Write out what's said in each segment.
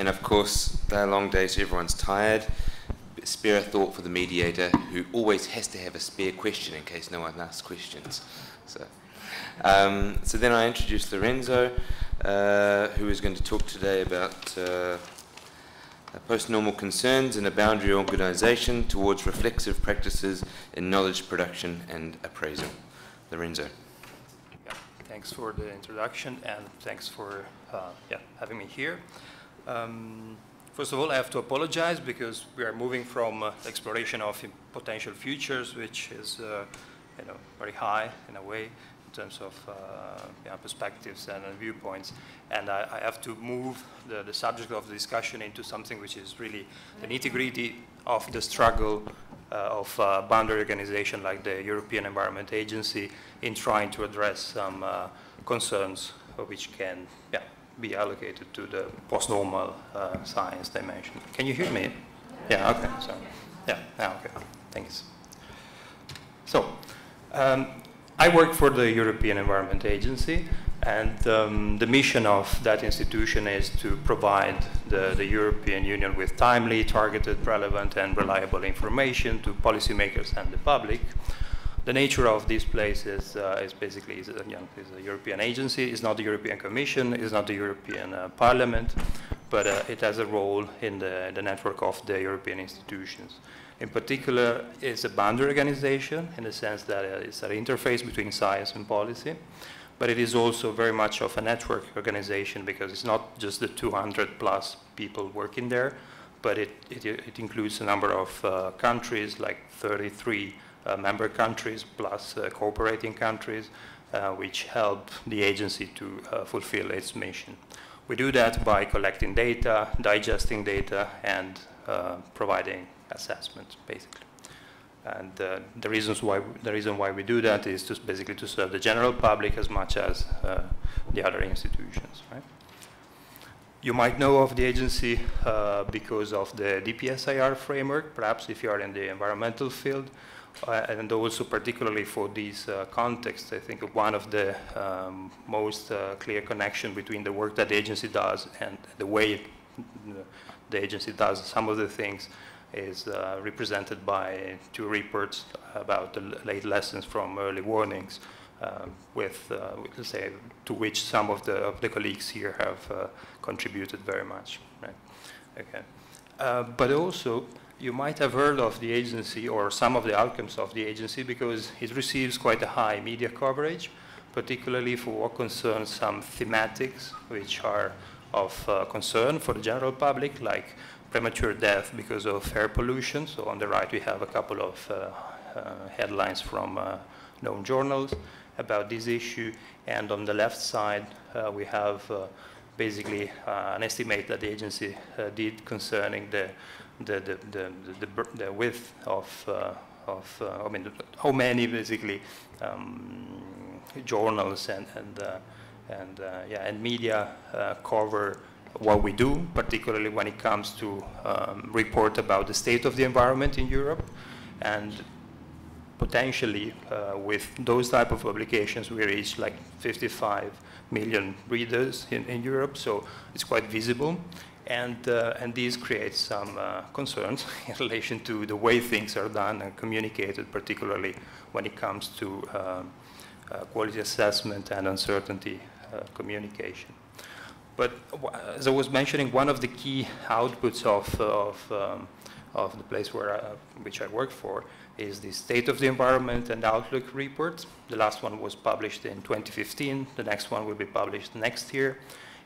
And of course, they're long days, so everyone's tired. Spare a thought for the mediator, who always has to have a spare question in case no one asks questions. So then I introduced Lorenzo, who is going to talk today about post-normal concerns in a boundary organization towards reflexive practices in knowledge production and appraisal. Lorenzo. Yeah, thanks for the introduction, and thanks for having me here. First of all, I have to apologize because we are moving from exploration of potential futures, which is very high in a way in terms of perspectives and viewpoints, and I have to move the subject of the discussion into something which is really the nitty-gritty of the struggle of a boundary organization like the European Environment Agency in trying to address some concerns which can be allocated to the post-normal science dimension. Can you hear me? Yeah, okay. So, okay. Thanks. So, I work for the European Environment Agency, and the mission of that institution is to provide the European Union with timely, targeted, relevant, and reliable information to policymakers and the public. The nature of this place is basically is a European agency. It's not the European Commission. It's not the European Parliament, but it has a role in the network of the European institutions. In particular, it's a boundary organization in the sense that it's an interface between science and policy, but it is also very much of a network organization because it's not just the 200 plus people working there, but it includes a number of countries, like 33 member countries plus cooperating countries, which help the agency to fulfill its mission. We do that by collecting data, digesting data, and providing assessments, basically. And the reason why we do that is basically to serve the general public as much as the other institutions, right? You might know of the agency because of the DPSIR framework, perhaps if you are in the environmental field. And also particularly for these contexts, I think one of the most clear connection between the work that the agency does and the way the agency does some of the things is represented by two reports about the late lessons from early warnings, let's say, to which some of the colleagues here have contributed very much. Right? Okay. But also, you might have heard of the agency or some of the outcomes of the agency because it receives quite a high media coverage, particularly for what concerns some thematics which are of concern for the general public, like premature death because of air pollution. So on the right we have a couple of headlines from known journals about this issue, and on the left side we have basically an estimate that the agency did concerning the width of I mean, how many basically journals and media cover what we do, particularly when it comes to report about the state of the environment in Europe. And potentially with those type of publications we reach like 55 million readers in Europe, so it's quite visible. And these create some concerns in relation to the way things are done and communicated, particularly when it comes to quality assessment and uncertainty communication. But as I was mentioning, one of the key outputs of the place which I work for is the State of the Environment and Outlook report. The last one was published in 2015. The next one will be published next year.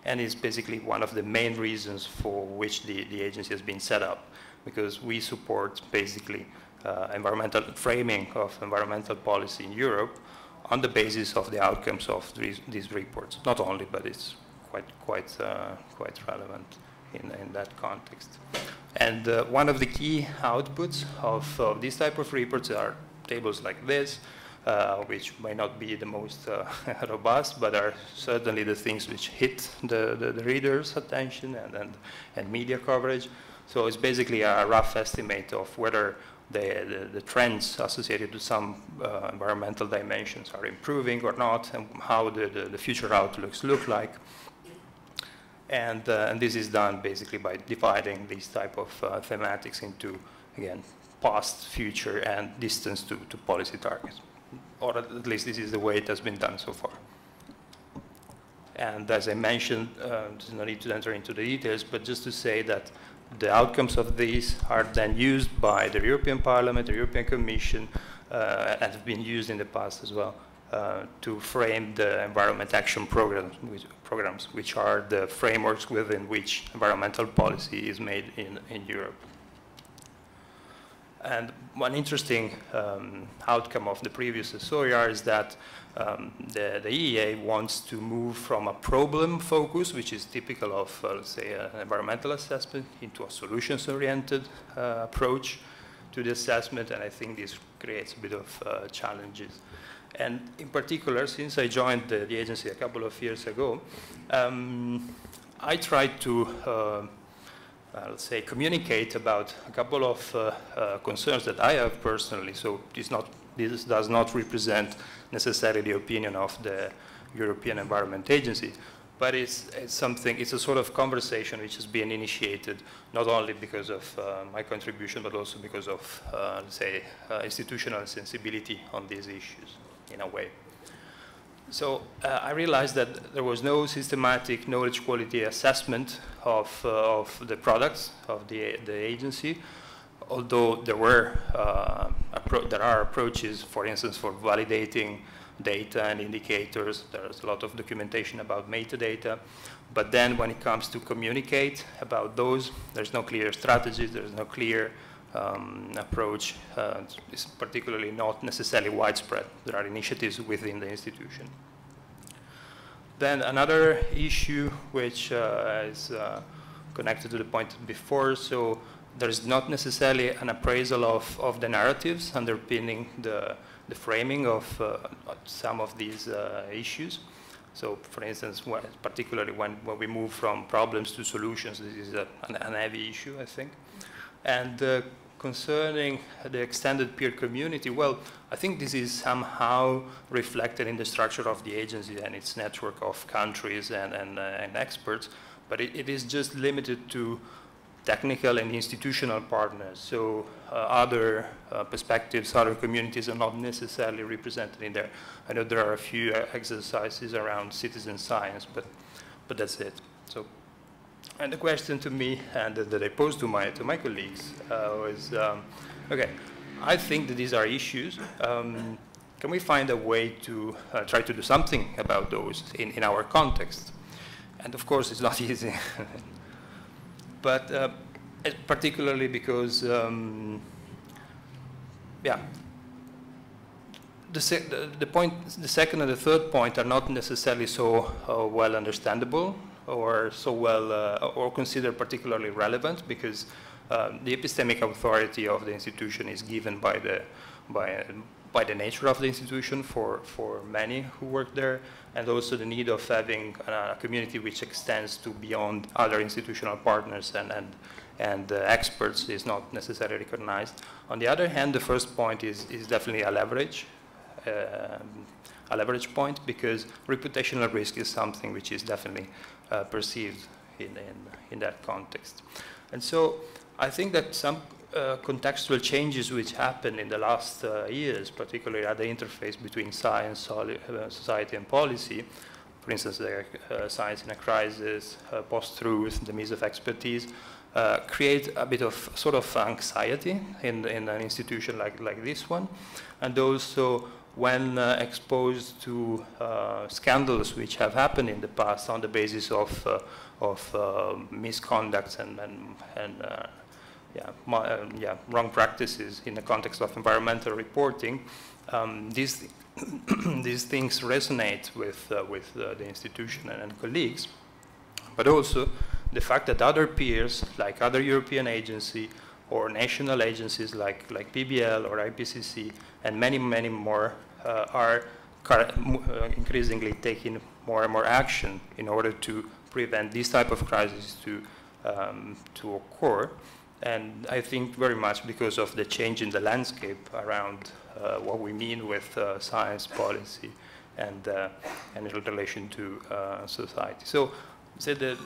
And is basically one of the main reasons for which the agency has been set up, because we support basically environmental framing of environmental policy in Europe on the basis of the outcomes of these reports. Not only, but it's quite relevant in that context. And one of the key outputs of these type of reports are tables like this, which may not be the most robust, but are certainly the things which hit the reader's attention and media coverage. So it's basically a rough estimate of whether the trends associated to some environmental dimensions are improving or not, and how the future outlooks look like. And this is done basically by dividing these type of thematics into, again, past, future, and distance to policy targets. Or at least this is the way it has been done so far. And as I mentioned, there's no need to enter into the details, but just to say that the outcomes of these are then used by the European Parliament, the European Commission, and have been used in the past as well, to frame the environment action programs, which are the frameworks within which environmental policy is made in Europe. And one interesting outcome of the previous SOIR is that the EEA wants to move from a problem focus, which is typical of, let's say, an environmental assessment, into a solutions-oriented approach to the assessment, and I think this creates a bit of challenges. And in particular, since I joined the agency a couple of years ago, I tried to, let's say, communicate about a couple of concerns that I have personally. So this does not represent necessarily the opinion of the European Environment Agency, but it's a sort of conversation which has been initiated not only because of my contribution, but also because of, let's say, institutional sensibility on these issues, in a way. So I realized that there was no systematic knowledge quality assessment of the products of the agency, although there are approaches, for instance, for validating data and indicators. There's a lot of documentation about metadata, but then when it comes to communicate about those, there's no clear strategies, there's no clear approach. It's particularly not necessarily widespread. There are initiatives within the institution. Then another issue which is connected to the point before, so there's not necessarily an appraisal of the narratives underpinning the framing of some of these issues. So, for instance, particularly when we move from problems to solutions, this is an heavy issue, I think. And concerning the extended peer community, well, I think this is somehow reflected in the structure of the agency and its network of countries and experts, but it is just limited to technical and institutional partners. So other perspectives, other communities are not necessarily represented in there. I know there are a few exercises around citizen science, but that's it. So, and the question to me and that I posed to my colleagues was, okay, I think that these are issues. Can we find a way to try to do something about those in our context? And of course, it's not easy. But particularly because, yeah, the second and the third point are not necessarily so well understandable or so well or considered particularly relevant, because the epistemic authority of the institution is given by the nature of the institution for many who work there, and also the need of having a community which extends to beyond other institutional partners and experts is not necessarily recognized. On the other hand, the first point is definitely a leverage point, because reputational risk is something which is definitely perceived in that context. And so I think that some contextual changes which happened in the last years, particularly at the interface between science, society, and policy, for instance, science in a crisis, post-truth, the mise of expertise, create a bit of sort of anxiety in an institution like this one, and also when exposed to scandals which have happened in the past on the basis of misconducts and wrong practices in the context of environmental reporting, these things resonate with the institution and colleagues, but also the fact that other peers, like other European agencies or national agencies like PBL or IPCC and many more, are increasingly taking more and more action in order to prevent these type of crises to occur. And I think very much because of the change in the landscape around what we mean with science policy and in relation to society. So the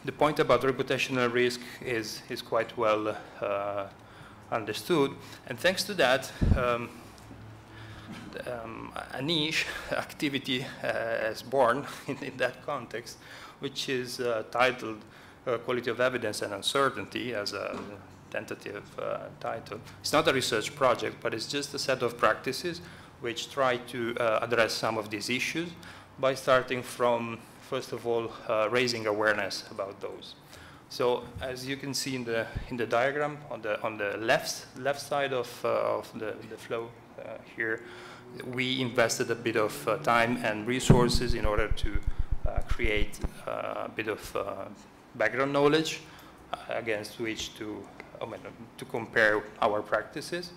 the point about reputational risk is quite well understood, and thanks to that, a niche activity is born in that context, which is titled Quality of Evidence and Uncertainty as a tentative title. It's not a research project, but it's just a set of practices which try to address some of these issues by starting from, first of all, raising awareness about those. So, as you can see in the diagram, on the left side of the flow here, we invested a bit of time and resources in order to create a bit of background knowledge against which to compare our practices.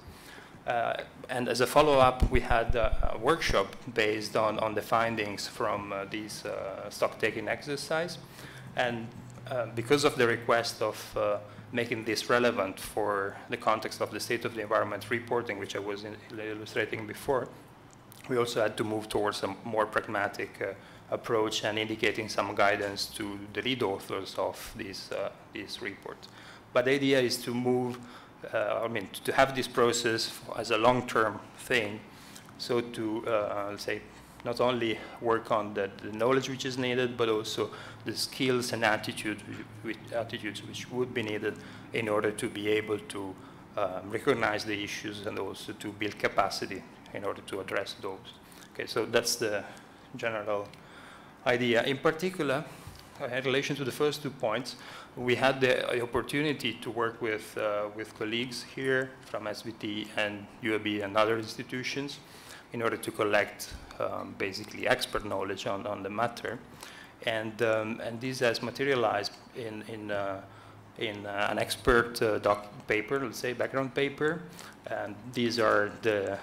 And as a follow-up, we had a workshop based on the findings from these stock-taking exercise. And because of the request of making this relevant for the context of the state of the environment reporting, which I was illustrating before, we also had to move towards a more pragmatic approach and indicating some guidance to the lead authors of these reports. But the idea is to move, to have this process as a long-term thing, so to, let's say, not only work on the knowledge which is needed, but also the skills and attitudes which would be needed in order to be able to recognize the issues and also to build capacity in order to address those. Okay, so that's the general idea. In particular, in relation to the first 2 points, we had the opportunity to work with colleagues here from SVT and UAB and other institutions in order to collect basically expert knowledge on the matter, and this has materialized in an expert paper, let's say background paper, and these are the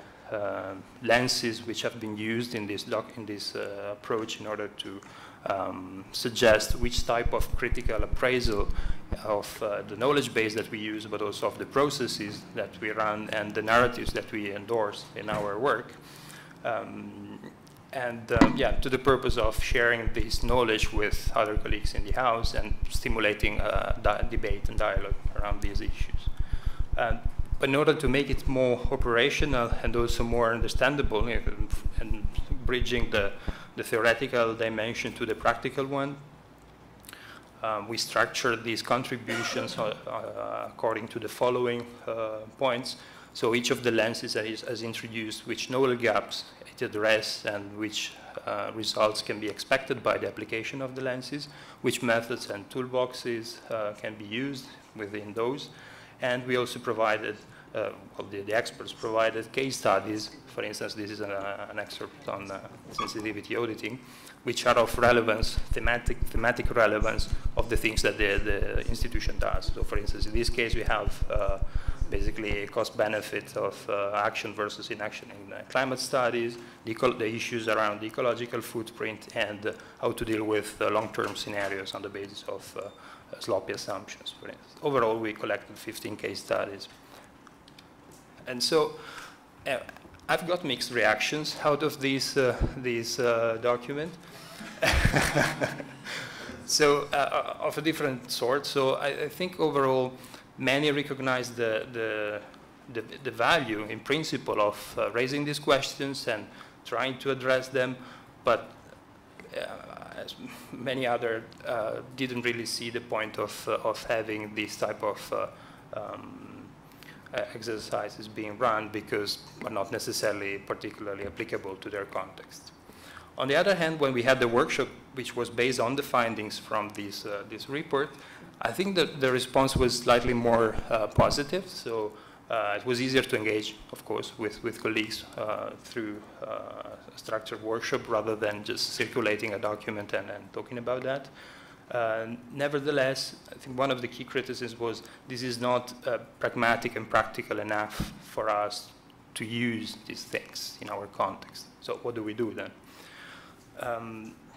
lenses which have been used in this approach in order to suggest which type of critical appraisal of the knowledge base that we use, but also of the processes that we run and the narratives that we endorse in our work. Yeah, to the purpose of sharing this knowledge with other colleagues in the House and stimulating debate and dialogue around these issues. But in order to make it more operational and also more understandable, and bridging the theoretical dimension to the practical one, we structured these contributions according to the following points. So each of the lenses has introduced which knowledge gaps it addresses and which results can be expected by the application of the lenses, which methods and toolboxes can be used within those. And we also provided, the experts provided case studies. For instance, this is an excerpt on sensitivity auditing, which are of relevance, thematic relevance of the things that the institution does. So for instance, in this case, we have basically a cost benefit of action versus inaction in climate studies, the issues around the ecological footprint, and how to deal with long-term scenarios on the basis of sloppy assumptions, for instance. Overall, we collected 15 case studies. And so I've got mixed reactions out of this document. So of a different sort. So I think overall, many recognize the value in principle of raising these questions and trying to address them, but as many others didn't really see the point of having this type of exercises being run because are not necessarily particularly applicable to their context. On the other hand, when we had the workshop, which was based on the findings from this report, I think that the response was slightly more positive. So it was easier to engage, of course, with colleagues through a structured workshop rather than just circulating a document and talking about that. Nevertheless, I think one of the key criticisms was this is not pragmatic and practical enough for us to use these things in our context. So what do we do then?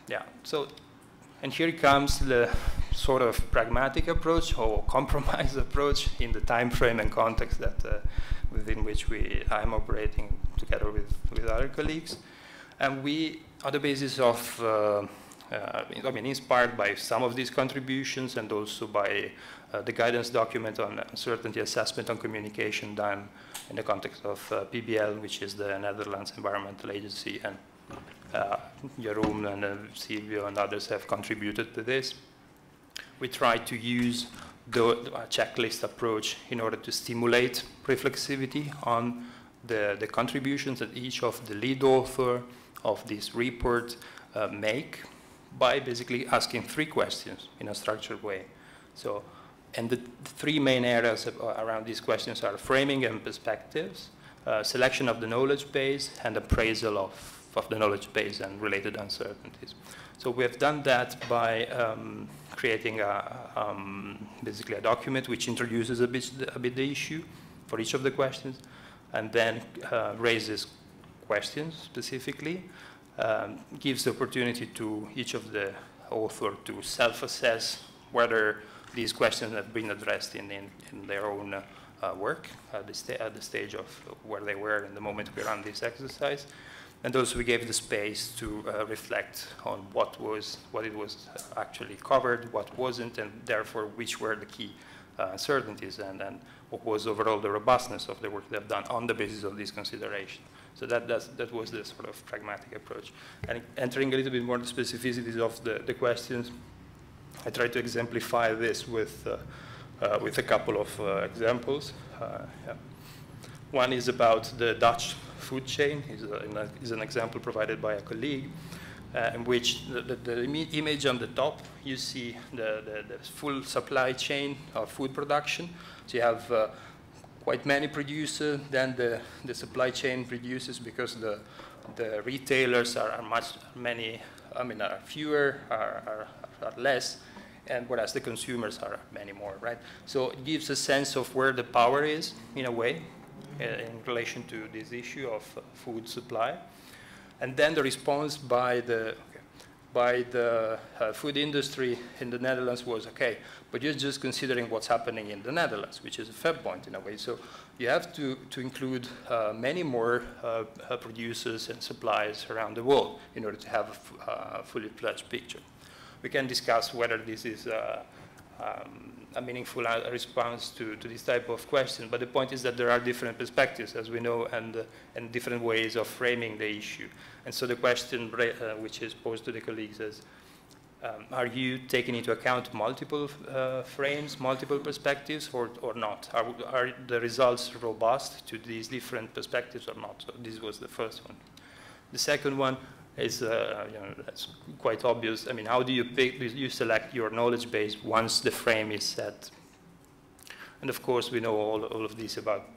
Yeah, so, and here comes the sort of pragmatic approach or compromise approach in the time frame and context that within which I'm operating together with other colleagues. And we, on the basis of I mean, inspired by some of these contributions and also by the guidance document on uncertainty assessment on communication done in the context of PBL, which is the Netherlands Environmental Agency, and Jeroen and Silvio and others have contributed to this. We try to use the checklist approach in order to stimulate reflexivity on the contributions that each of the lead author of this report make by basically asking 3 questions in a structured way. So, and the 3 main areas around these questions are framing and perspectives, selection of the knowledge base, and appraisal of the knowledge base and related uncertainties. So we have done that by creating basically a document which introduces a bit the issue for each of the questions, and then raises questions specifically, gives the opportunity to each of the author to self-assess whether these questions have been addressed in their own work at the stage of where they were in the moment we ran this exercise. And also we gave the space to reflect on what it was actually covered, what wasn't, and therefore which were the key uncertainties, and what was overall the robustness of the work they've done on the basis of this consideration. So that was the sort of pragmatic approach. And entering a little bit more the specificities of the questions, I tried to exemplify this with a couple of examples. Yeah. One is about the Dutch food chain, is an example provided by a colleague, in which the image on the top, you see the full supply chain of food production. So you have quite many producers, then the supply chain reduces because the retailers are fewer, are less, and whereas the consumers are many more, right? So it gives a sense of where the power is, in a way, in relation to this issue of food supply. And then the response by the food industry in the Netherlands was, okay, but you're just considering what's happening in the Netherlands, which is a fair point in a way. So you have to include many more producers and suppliers around the world in order to have a fully fledged picture. We can discuss whether this is a meaningful response to this type of question, but the point is that there are different perspectives, as we know, and different ways of framing the issue. And so the question which is posed to the colleagues is, are you taking into account multiple frames, multiple perspectives, or not? Are the results robust to these different perspectives or not? So this was the first one. The second one is, that's quite obvious. I mean, how do you select your knowledge base once the frame is set? And of course, we know all of this about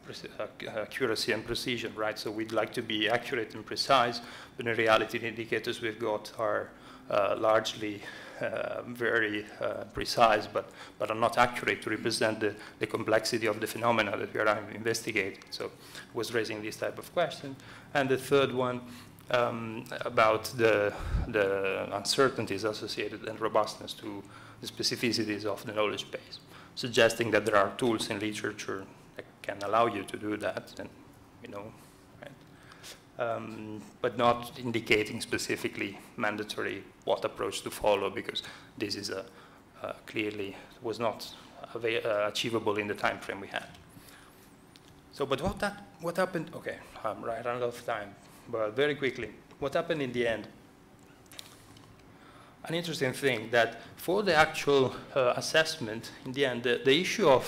accuracy and precision, right? So we'd like to be accurate and precise, but in reality, the indicators we've got are largely very precise, but are not accurate to represent the complexity of the phenomena that we are investigating. So it was raising this type of question. And the third one, about the uncertainties associated and robustness to the specificities of the knowledge base, suggesting that there are tools in literature that can allow you to do that, and right? But not indicating specifically mandatory what approach to follow, because this is clearly was not achievable in the time frame we had. So, but what happened? Okay, I'm right out of time. But very quickly, what happened in the end? An interesting thing that for the actual assessment, in the end, the issue of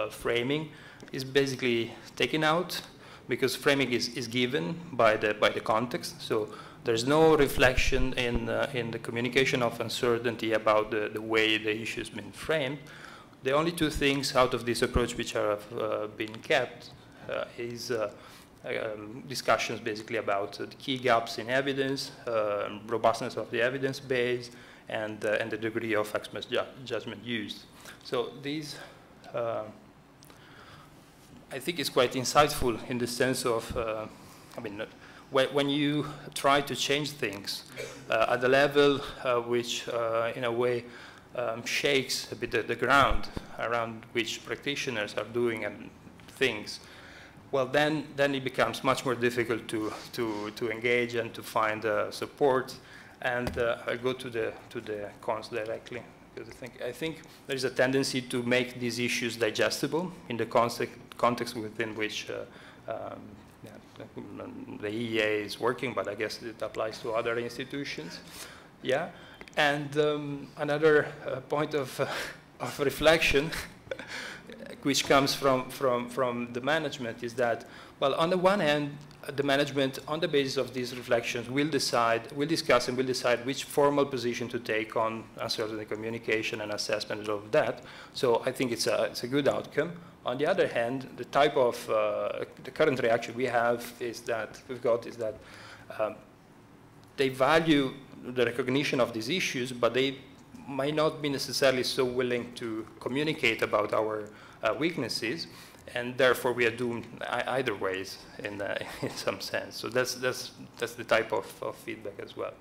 framing is basically taken out, because framing is given by the context. So there's no reflection in the communication of uncertainty about the way the issue has been framed. The only 2 things out of this approach which have been kept is discussions basically about the key gaps in evidence, robustness of the evidence base, and the degree of expert judgment used. So these, I think, is quite insightful in the sense of, when you try to change things at the level which, in a way, shakes a bit the ground around which practitioners are doing things, well, then it becomes much more difficult to engage and to find support. And I'll go to the cons directly, because I think there is a tendency to make these issues digestible in the context within which the EEA is working, but I guess it applies to other institutions. Yeah, and another point of reflection, which comes from the management, is that, well, on the one hand, the management, on the basis of these reflections, will discuss and will decide which formal position to take on uncertainty communication and assessment of that. So I think it's a good outcome. On the other hand, the type of the current reaction we have is that they value the recognition of these issues, but they might not be necessarily so willing to communicate about our weaknesses, and therefore we are doomed either ways in some sense. So that's the type of feedback as well.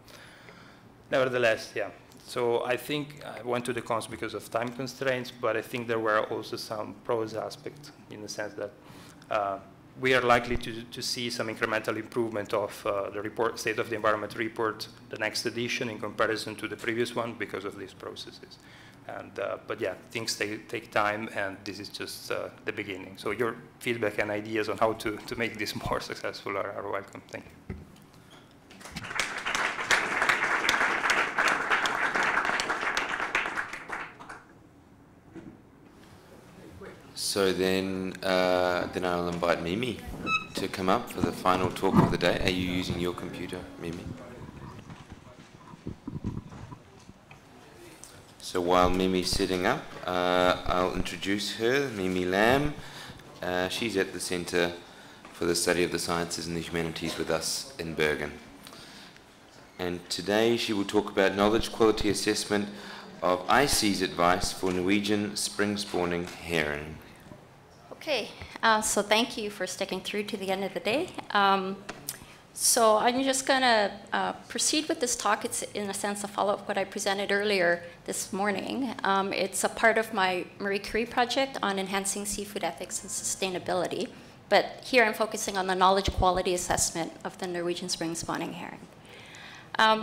Nevertheless, yeah. So I think I went to the cons because of time constraints, but I think there were also some pros aspects in the sense that we are likely to see some incremental improvement of the report, State of the Environment report, the next edition in comparison to the previous one because of these processes. And, but yeah, things take time, and this is just the beginning. So your feedback and ideas on how to make this more successful are welcome. Thank you. So then I'll invite Mimi to come up for the final talk of the day. Are you using your computer, Mimi? So while Mimi's sitting up, I'll introduce her, Mimi Lam. She's at the Centre for the Study of the Sciences and the Humanities with us in Bergen. And today she will talk about knowledge quality assessment of IC's advice for Norwegian spring spawning herring. Okay, so thank you for sticking through to the end of the day. So I'm just going to proceed with this talk. It's, in a sense, a follow-up what I presented earlier this morning. It's a part of my Marie Curie project on enhancing seafood ethics and sustainability. But here I'm focusing on the knowledge quality assessment of the Norwegian spring spawning herring.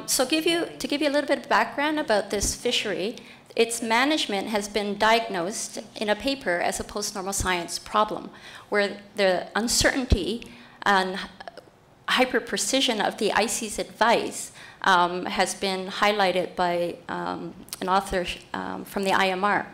So to give you a little bit of background about this fishery, its management has been diagnosed in a paper as a post-normal science problem, where the uncertainty and hyper-precision of the IC's advice has been highlighted by an author from the IMR.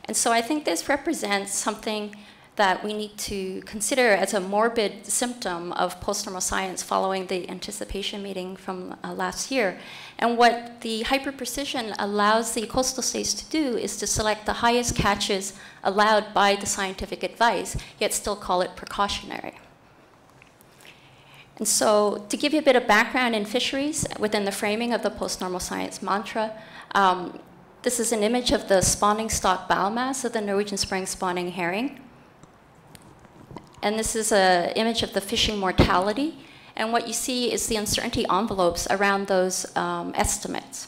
And so I think this represents something that we need to consider as a morbid symptom of post-normal science following the anticipation meeting from last year. And what the hyper-precision allows the coastal states to do is to select the highest catches allowed by the scientific advice, yet still call it precautionary. And so to give you a bit of background in fisheries within the framing of the post-normal science mantra, this is an image of the spawning stock biomass of the Norwegian spring spawning herring. And this is an image of the fishing mortality. And what you see is the uncertainty envelopes around those estimates.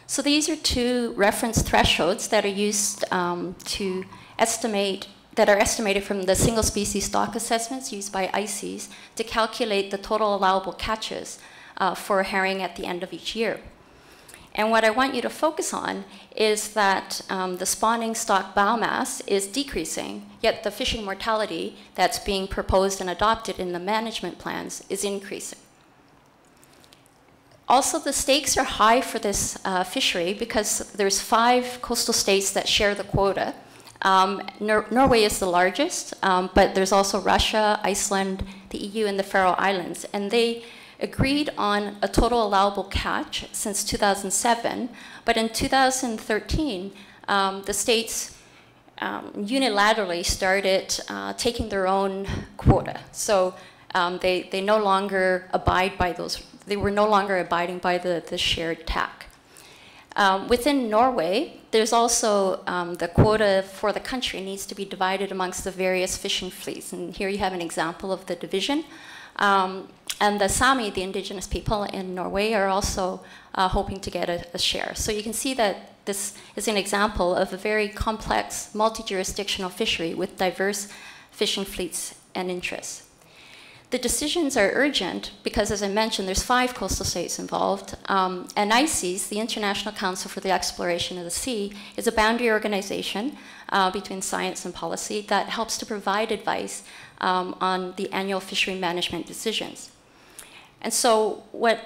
So these are two reference thresholds that are used to estimate, that are estimated from the single species stock assessments used by ICES to calculate the total allowable catches for herring at the end of each year. And what I want you to focus on is that the spawning stock biomass is decreasing, yet the fishing mortality that's being proposed and adopted in the management plans is increasing. Also, the stakes are high for this fishery because there's 5 coastal states that share the quota. Norway is the largest, but there's also Russia, Iceland, the EU, and the Faroe Islands. And they agreed on a total allowable catch since 2007, but in 2013, the states unilaterally started taking their own quota. So they no longer abide by those, they were no longer abiding by the shared TAC. Within Norway, there's also the quota for the country needs to be divided amongst the various fishing fleets. And here you have an example of the division. And the Sami, the indigenous people in Norway, are also hoping to get a share. So you can see that this is an example of a very complex, multi-jurisdictional fishery with diverse fishing fleets and interests. the decisions are urgent because, as I mentioned, there's 5 coastal states involved. And ICES, the International Council for the Exploration of the Sea, is a boundary organization between science and policy that helps to provide advice on the annual fishery management decisions. And so what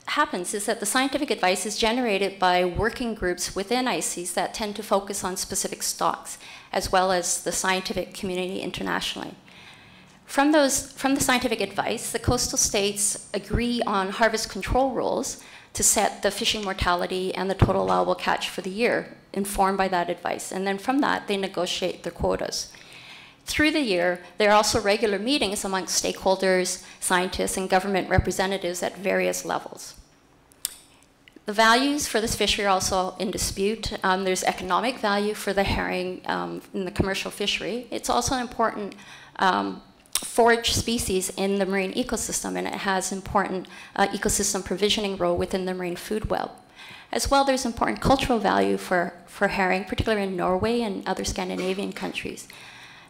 happens is that the scientific advice is generated by working groups within ICES that tend to focus on specific stocks, as well as the scientific community internationally. From the scientific advice, the coastal states agree on harvest control rules to set the fishing mortality and the total allowable catch for the year, informed by that advice. And then from that, they negotiate their quotas. Through the year, there are also regular meetings amongst stakeholders, scientists, and government representatives at various levels. The values for this fishery are also in dispute. There's economic value for the herring in the commercial fishery. It's also an important forage species in the marine ecosystem, and it has important ecosystem provisioning role within the marine food web. As well, there's important cultural value for herring, particularly in Norway and other Scandinavian countries.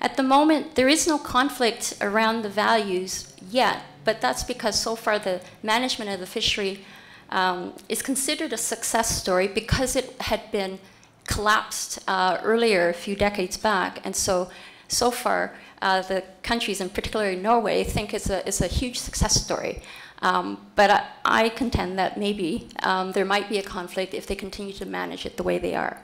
At the moment, there is no conflict around the values yet, but that's because so far the management of the fishery is considered a success story because it had been collapsed earlier, a few decades back, and so far the countries, and particularly Norway, think it's a huge success story. But I contend that maybe there might be a conflict if they continue to manage it the way they are.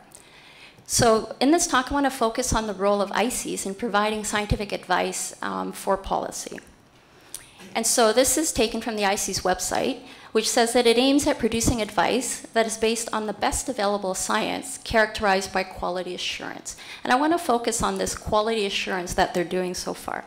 So in this talk, I want to focus on the role of ICES in providing scientific advice for policy. And so this is taken from the ICES website, which says that it aims at producing advice that is based on the best available science characterized by quality assurance. And I want to focus on this quality assurance that they're doing so far.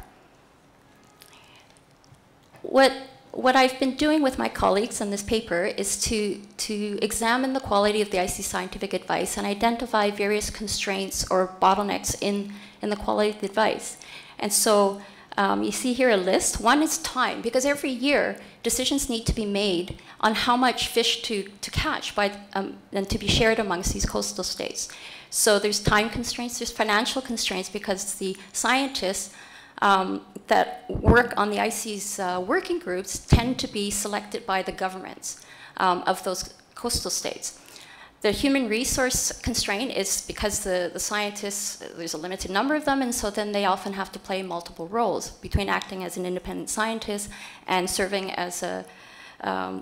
What I've been doing with my colleagues on this paper is to examine the quality of the ICES scientific advice and identify various constraints or bottlenecks in the quality of the advice. And so you see here a list. One is time, because every year decisions need to be made on how much fish to catch and to be shared amongst these coastal states. So there's time constraints, there's financial constraints, because the scientists that work on the ICES working groups tend to be selected by the governments of those coastal states. The human resource constraint is because the scientists, there's a limited number of them, and so then they often have to play multiple roles between acting as an independent scientist and serving as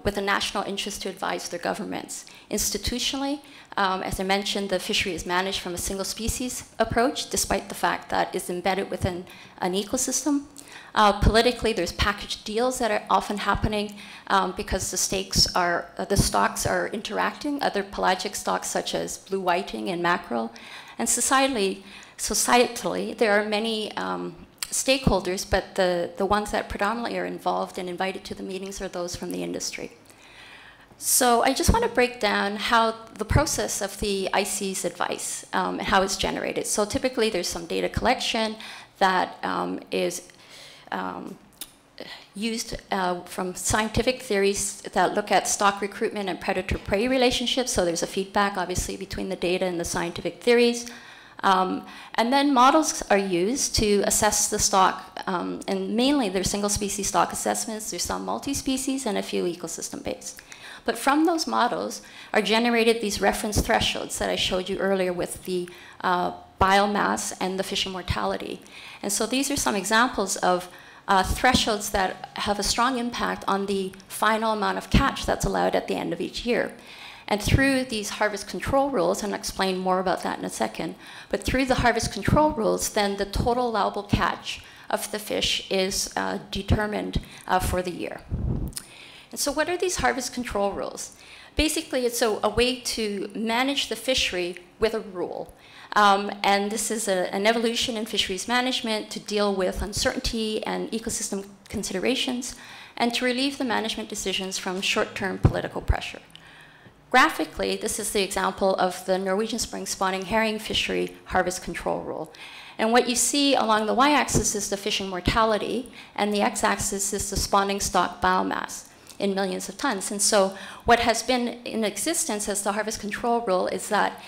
with a national interest to advise their governments. Institutionally, as I mentioned, the fishery is managed from a single species approach, despite the fact that it's embedded within an ecosystem. Politically, there's package deals that are often happening because the stocks are interacting, other pelagic stocks such as blue whiting and mackerel. And societally, there are many stakeholders, but the ones that predominantly are involved and invited to the meetings are those from the industry. So I just want to break down how the process of the ICES advice and how it's generated. So typically there's some data collection that is used from scientific theories that look at stock recruitment and predator-prey relationships. So there's a feedback, obviously, between the data and the scientific theories. And then models are used to assess the stock, and mainly there's single-species stock assessments. There's some multi-species and a few ecosystem-based. But from those models are generated these reference thresholds that I showed you earlier with the biomass and the fishing mortality. And so these are some examples of thresholds that have a strong impact on the final amount of catch that's allowed at the end of each year. And through these harvest control rules, and I'll explain more about that in a second, but through the harvest control rules, then the total allowable catch of the fish is determined for the year. And so what are these harvest control rules? Basically, it's a way to manage the fishery with a rule. And this is an evolution in fisheries management to deal with uncertainty and ecosystem considerations, and to relieve the management decisions from short-term political pressure. Graphically, this is the example of the Norwegian spring spawning herring fishery harvest control rule. And what you see along the y-axis is the fishing mortality, and the x-axis is the spawning stock biomass in millions of tons. And so what has been in existence as the harvest control rule is that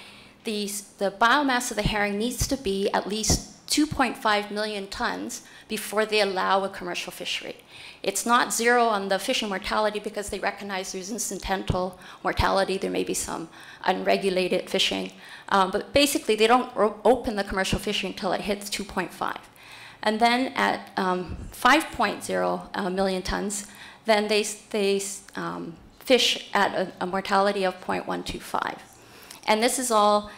the biomass of the herring needs to be at least 2.5 million tons before they allow a commercial fishery. It's not zero on the fishing mortality because they recognize there's incidental mortality. There may be some unregulated fishing. But basically, they don't open the commercial fishing until it hits 2.5. And then at 5.0 million tons, then they fish at a mortality of 0.125. And this is all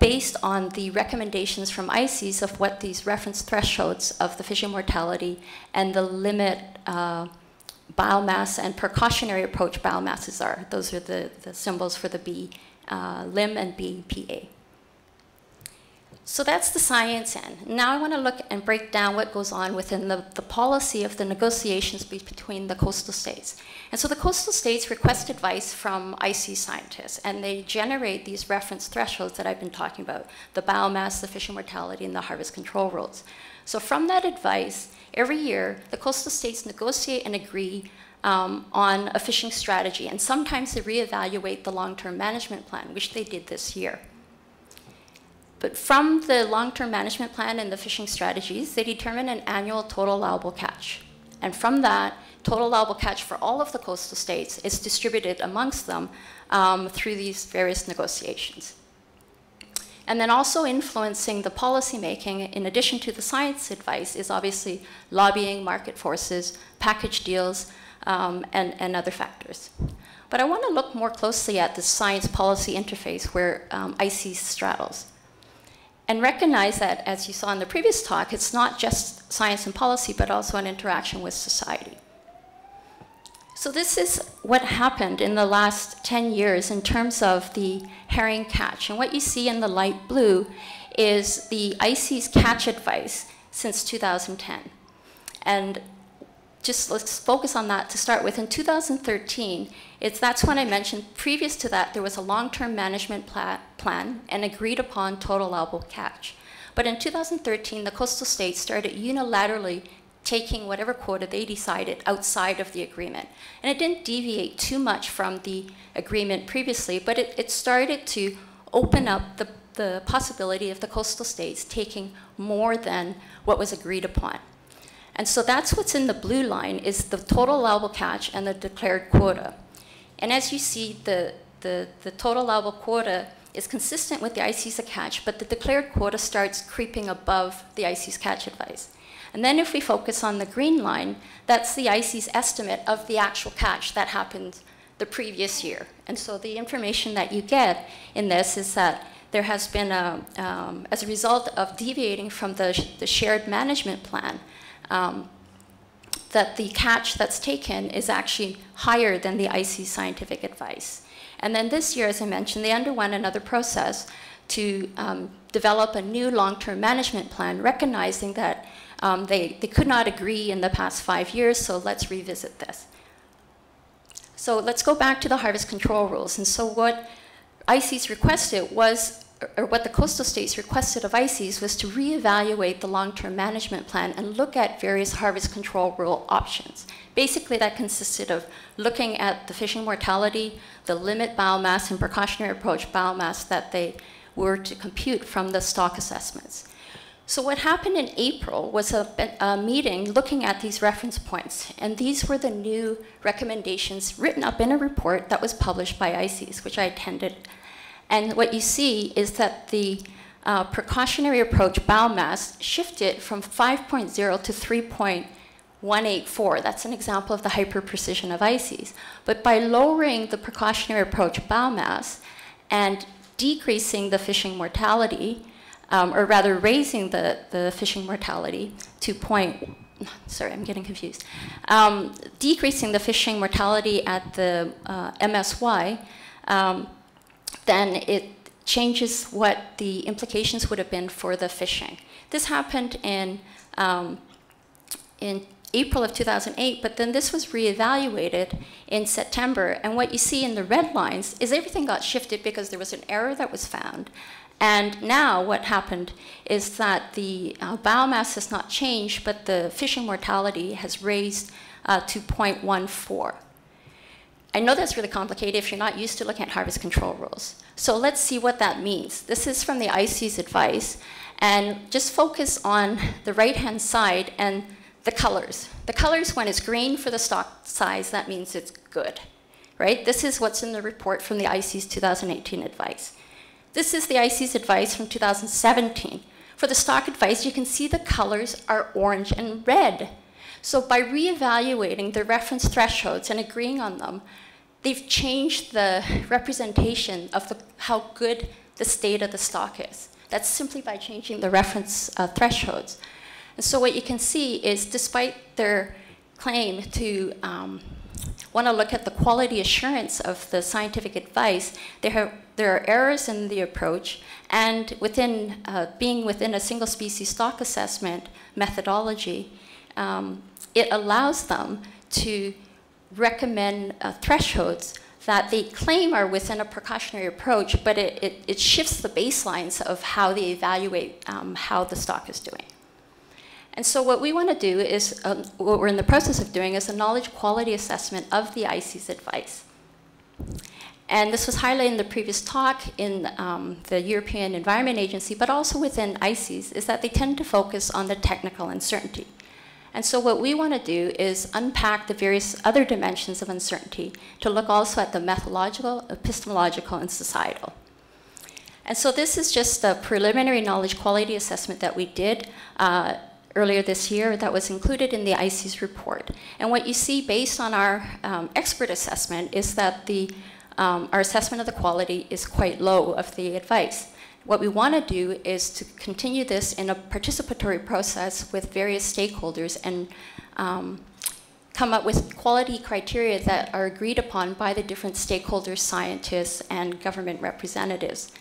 based on the recommendations from ICES of what these reference thresholds of the fishing mortality and the limit biomass and precautionary approach biomasses are. Those are the symbols for the B, LIM and BPA. So that's the science end. Now I want to look and break down what goes on within the policy of the negotiations between the coastal states. And so the coastal states request advice from IC scientists, and they generate these reference thresholds that I've been talking about, the biomass, the fishing mortality, and the harvest control rules. So from that advice, every year, the coastal states negotiate and agree on a fishing strategy, and sometimes they reevaluate the long-term management plan, which they did this year. But from the long-term management plan and the fishing strategies, they determine an annual total allowable catch. And from that, total allowable catch for all of the coastal states is distributed amongst them through these various negotiations. And then also influencing the policy making, in addition to the science advice, is obviously lobbying, market forces, package deals, and other factors. But I want to look more closely at the science policy interface where ICES straddles. And recognize that, as you saw in the previous talk, it's not just science and policy, but also an interaction with society. So this is what happened in the last 10 years in terms of the herring catch. And what you see in the light blue is the ICES catch advice since 2010. And just let's focus on that to start with. In 2013, that's when I mentioned previous to that there was a long-term management plan and agreed upon total allowable catch. But in 2013, the coastal states started unilaterally taking whatever quota they decided outside of the agreement. And it didn't deviate too much from the agreement previously, but it started to open up the possibility of the coastal states taking more than what was agreed upon. And so that's what's in the blue line, is the total allowable catch and the declared quota. And as you see, the total allowable quota is consistent with the ICES catch, but the declared quota starts creeping above the ICES catch advice. And then if we focus on the green line, that's the ICES estimate of the actual catch that happened the previous year. And so the information that you get in this is that there has been, as a result of deviating from the shared management plan, that the catch that's taken is actually higher than the ICES scientific advice. And then this year, as I mentioned, they underwent another process to develop a new long-term management plan, recognizing that they could not agree in the past 5 years, so let's revisit this. So let's go back to the harvest control rules. And so what ICES requested was, or what the coastal states requested of ICES, was to reevaluate the long-term management plan and look at various harvest control rule options. Basically, that consisted of looking at the fishing mortality, the limit biomass, and precautionary approach biomass that they were to compute from the stock assessments. So what happened in April was a meeting looking at these reference points, and these were the new recommendations written up in a report that was published by ICES, which I attended. And what you see is that the precautionary approach biomass shifted from 5.0 to 3.184. That's an example of the hyper-precision of ICES. But by lowering the precautionary approach biomass and decreasing the fishing mortality, or rather raising the fishing mortality to decreasing the fishing mortality at the MSY, then it changes what the implications would have been for the fishing. This happened in April of 2008, but then this was reevaluated in September. And what you see in the red lines is everything got shifted because there was an error that was found. And now what happened is that the biomass has not changed, but the fishing mortality has raised to 0.14. I know that's really complicated if you're not used to looking at harvest control rules. So let's see what that means. This is from the ICES advice. and just focus on the right-hand side and the colors. The colors, when it's green for the stock size, that means it's good, right? This is what's in the report from the ICES 2018 advice. This is the ICES advice from 2017. For the stock advice, you can see the colors are orange and red. So by reevaluating the reference thresholds and agreeing on them, they've changed the representation of how good the state of the stock is. That's simply by changing the reference thresholds. And so what you can see is, despite their claim to want to look at the quality assurance of the scientific advice, there are errors in the approach, and being within a single species stock assessment methodology, it allows them to recommend thresholds that they claim are within a precautionary approach, but it shifts the baselines of how they evaluate how the stock is doing. And so what we want to do is, what we're in the process of doing is a knowledge quality assessment of the ICES advice. And this was highlighted in the previous talk in the European Environment Agency, but also within ICES, is that they tend to focus on the technical uncertainty. And so what we want to do is unpack the various other dimensions of uncertainty to look also at the methodological, epistemological, and societal. And so this is just a preliminary knowledge quality assessment that we did earlier this year that was included in the ICES report. And what you see based on our expert assessment is that our assessment of the quality is quite low of the advice. What we want to do is to continue this in a participatory process with various stakeholders and come up with quality criteria that are agreed upon by the different stakeholders, scientists, and government representatives.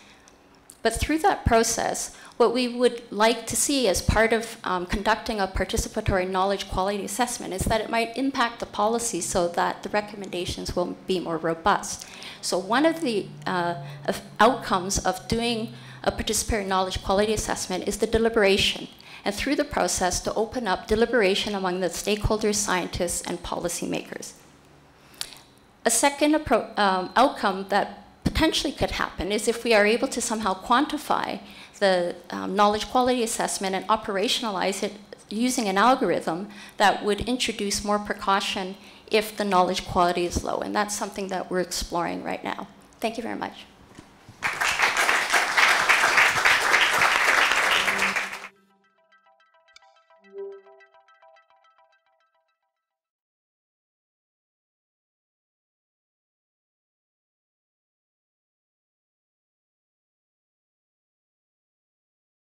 But through that process, what we would like to see as part of conducting a participatory knowledge quality assessment is that it might impact the policy so that the recommendations will be more robust. So one of the outcomes of doing a participatory knowledge quality assessment is the deliberation, and through the process to open up deliberation among the stakeholders, scientists, and policymakers. A second outcome that potentially could happen is if we are able to somehow quantify the knowledge quality assessment and operationalize it using an algorithm that would introduce more precaution if the knowledge quality is low. And that's something that we're exploring right now. Thank you very much.